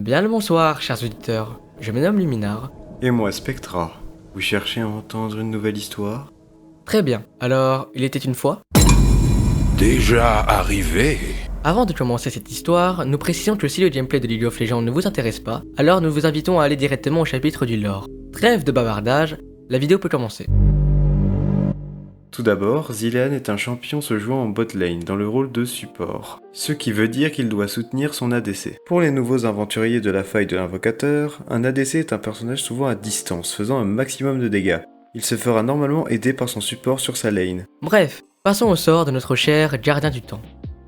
Bien le bonsoir, chers auditeurs. Je me nomme Luminar. Et moi, Spectra. Vous cherchez à entendre une nouvelle histoire? Très bien. Alors, il était une fois. Déjà arrivé? Avant de commencer cette histoire, nous précisons que si le gameplay de League of Legends ne vous intéresse pas, alors nous vous invitons à aller directement au chapitre du lore. Trêve de bavardage, la vidéo peut commencer. Tout d'abord, Zilean est un champion se jouant en bot lane dans le rôle de support, ce qui veut dire qu'il doit soutenir son ADC. Pour les nouveaux aventuriers de la faille de l'invocateur, un ADC est un personnage souvent à distance, faisant un maximum de dégâts. Il se fera normalement aider par son support sur sa lane. Bref, passons au sort de notre cher gardien du temps.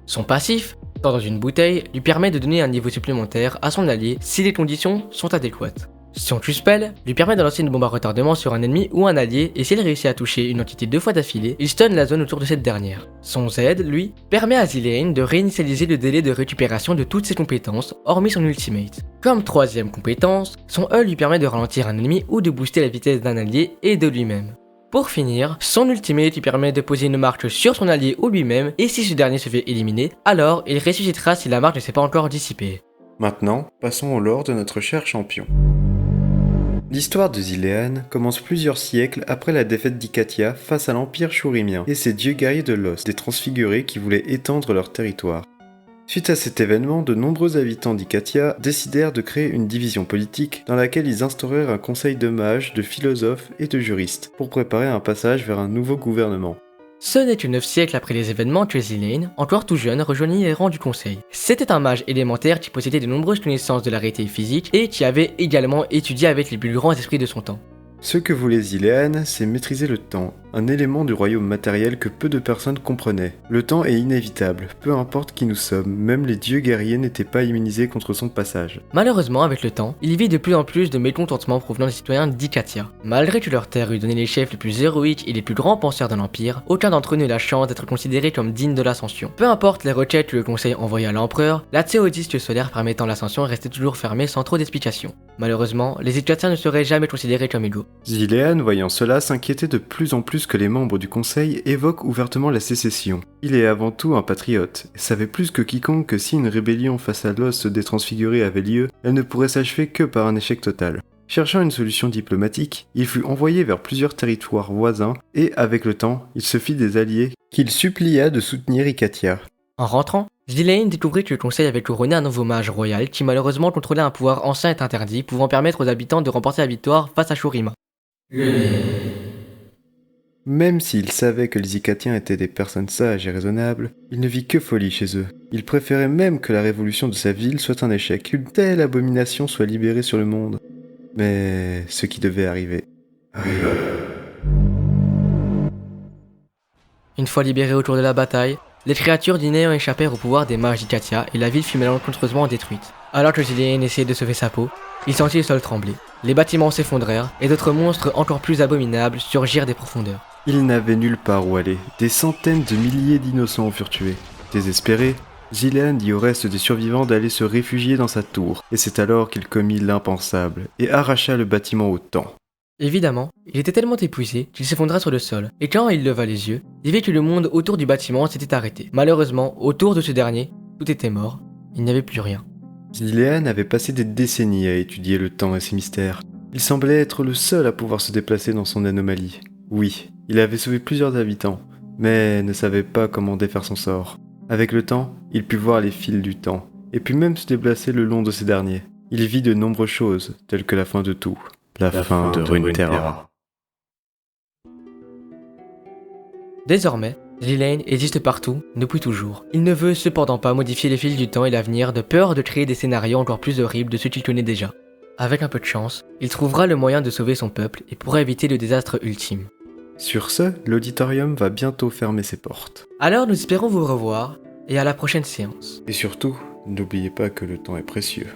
Son passif, tant dans une bouteille, lui permet de donner un niveau supplémentaire à son allié si les conditions sont adéquates. Son Q-Spell lui permet de lancer une bombe à retardement sur un ennemi ou un allié et s'il réussit à toucher une entité 2 fois d'affilée, il stun la zone autour de cette dernière. Son Z, lui, permet à Zilean de réinitialiser le délai de récupération de toutes ses compétences, hormis son ultimate. Comme troisième compétence, son E lui permet de ralentir un ennemi ou de booster la vitesse d'un allié et de lui-même. Pour finir, son ultimate lui permet de poser une marque sur son allié ou lui-même et si ce dernier se fait éliminer, alors il ressuscitera si la marque ne s'est pas encore dissipée. Maintenant, passons au lore de notre cher champion. L'histoire de Zilean commence plusieurs siècles après la défaite d'Ikatia face à l'Empire Shurimien et ses dieux guerriers de l'Os, des transfigurés qui voulaient étendre leur territoire. Suite à cet événement, de nombreux habitants d'Ikatia décidèrent de créer une division politique dans laquelle ils instaurèrent un conseil de mages, de philosophes et de juristes pour préparer un passage vers un nouveau gouvernement. Ce n'est que 9 siècles après les événements que Zilean, encore tout jeune, rejoignit les rangs du conseil. C'était un mage élémentaire qui possédait de nombreuses connaissances de la réalité physique et qui avait également étudié avec les plus grands esprits de son temps. Ce que voulait Zilean, c'est maîtriser le temps, un élément du royaume matériel que peu de personnes comprenaient. Le temps est inévitable, peu importe qui nous sommes, même les dieux guerriers n'étaient pas immunisés contre son passage. Malheureusement, avec le temps, il y vit de plus en plus de mécontentement provenant des citoyens d'Ikatia. Malgré que leur terre eût donné les chefs les plus héroïques et les plus grands penseurs de l'Empire, aucun d'entre eux n'eut la chance d'être considéré comme digne de l'ascension. Peu importe les requêtes que le conseil envoyait à l'empereur, la théodisque solaire permettant l'ascension restait toujours fermée sans trop d'explications. Malheureusement, les Ikatiens ne seraient jamais considérés comme égaux. Zilean, voyant cela, s'inquiétait de plus en plus que les membres du conseil évoquent ouvertement la sécession. Il est avant tout un patriote, et savait plus que quiconque que si une rébellion face à l'os des transfigurés avait lieu, elle ne pourrait s'achever que par un échec total. Cherchant une solution diplomatique, il fut envoyé vers plusieurs territoires voisins, et avec le temps, il se fit des alliés qu'il supplia de soutenir Ikatia. En rentrant, Zilean découvrit que le conseil avait couronné un nouveau mage royal qui malheureusement contrôlait un pouvoir ancien et interdit pouvant permettre aux habitants de remporter la victoire face à Shurima. Même s'il savait que les Ikatiens étaient des personnes sages et raisonnables, il ne vit que folie chez eux. Il préférait même que la révolution de sa ville soit un échec, qu'une telle abomination soit libérée sur le monde. Mais ce qui devait arriver arriva. Une fois libérés autour de la bataille, les créatures du néant échappèrent au pouvoir des mages d'Ikatia et la ville fut malencontreusement détruite. Alors que Zilean essayait de sauver sa peau, il sentit le sol trembler. Les bâtiments s'effondrèrent et d'autres monstres encore plus abominables surgirent des profondeurs. Il n'avait nulle part où aller. Des centaines de milliers d'innocents furent tués. Désespéré, Zilean dit au reste des survivants d'aller se réfugier dans sa tour, et c'est alors qu'il commit l'impensable et arracha le bâtiment au temps. Évidemment, il était tellement épuisé qu'il s'effondra sur le sol, et quand il leva les yeux, il vit que le monde autour du bâtiment s'était arrêté. Malheureusement, autour de ce dernier, tout était mort, il n'y avait plus rien. Zilean avait passé des décennies à étudier le temps et ses mystères. Il semblait être le seul à pouvoir se déplacer dans son anomalie. Oui, il avait sauvé plusieurs habitants, mais ne savait pas comment défaire son sort. Avec le temps, il put voir les fils du temps, et put même se déplacer le long de ces derniers. Il vit de nombreuses choses, telles que la fin de tout. La fin de Runeterra. Désormais, Zilean existe partout, depuis toujours. Il ne veut cependant pas modifier les fils du temps et l'avenir de peur de créer des scénarios encore plus horribles de ceux qu'il connaît déjà. Avec un peu de chance, il trouvera le moyen de sauver son peuple et pourra éviter le désastre ultime. Sur ce, l'auditorium va bientôt fermer ses portes. Alors nous espérons vous revoir et à la prochaine séance. Et surtout, n'oubliez pas que le temps est précieux.